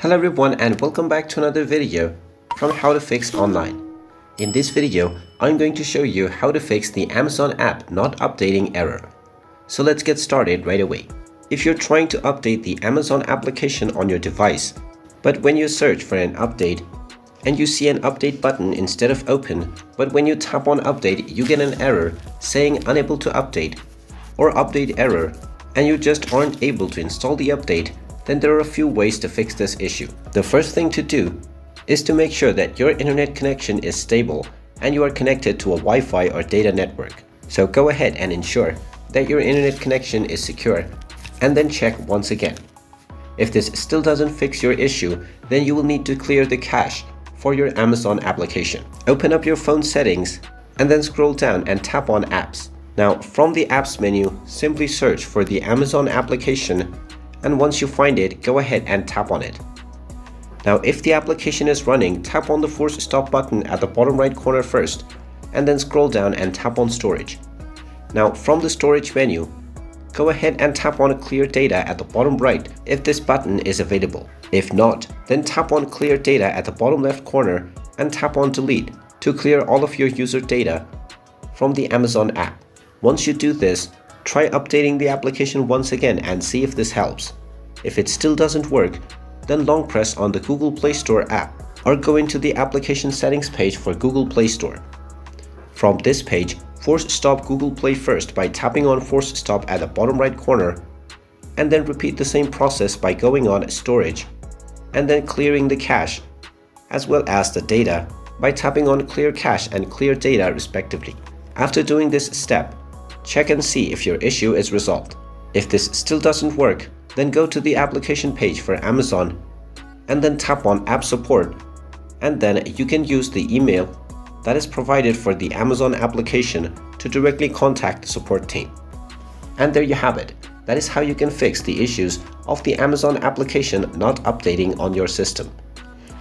Hello everyone and welcome back to another video from How to Fix Online. In this video, I'm going to show you how to fix the Amazon app not updating error. So let's get started right away. If you're trying to update the Amazon application on your device, but when you search for an update and you see an update button instead of open, but when you tap on update you get an error saying unable to update or update error and you just aren't able to install the update, then there are a few ways to fix this issue. The first thing to do is to make sure that your internet connection is stable and you are connected to a Wi-Fi or data network. So go ahead and ensure that your internet connection is secure and then check once again. If this still doesn't fix your issue, then you will need to clear the cache for your Amazon application. Open up your phone settings and then scroll down and tap on apps. Now from the apps menu, simply search for the Amazon application, and once you find it, go ahead and tap on it. Now if the application is running, tap on the force stop button at the bottom right corner first and then scroll down and tap on storage. Now from the storage menu, go ahead and tap on clear data at the bottom right if this button is available. If not, then tap on clear data at the bottom left corner and tap on delete to clear all of your user data from the Amazon app. Once you do this, try updating the application once again and see if this helps. If it still doesn't work, then long press on the Google Play Store app or go into the application settings page for Google Play Store. From this page, force stop Google Play first by tapping on force stop at the bottom right corner and then repeat the same process by going on storage and then clearing the cache as well as the data by tapping on clear cache and clear data respectively. After doing this step, check and see if your issue is resolved. If this still doesn't work, then go to the application page for Amazon and then tap on App Support, and then you can use the email that is provided for the Amazon application to directly contact the support team. And there you have it. That is how you can fix the issues of the Amazon application not updating on your system.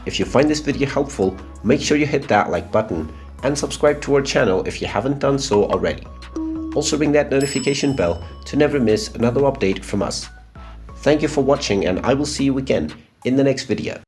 If you find this video helpful, make sure you hit that like button and subscribe to our channel if you haven't done so already. Also ring that notification bell to never miss another update from us. Thank you for watching and I will see you again in the next video.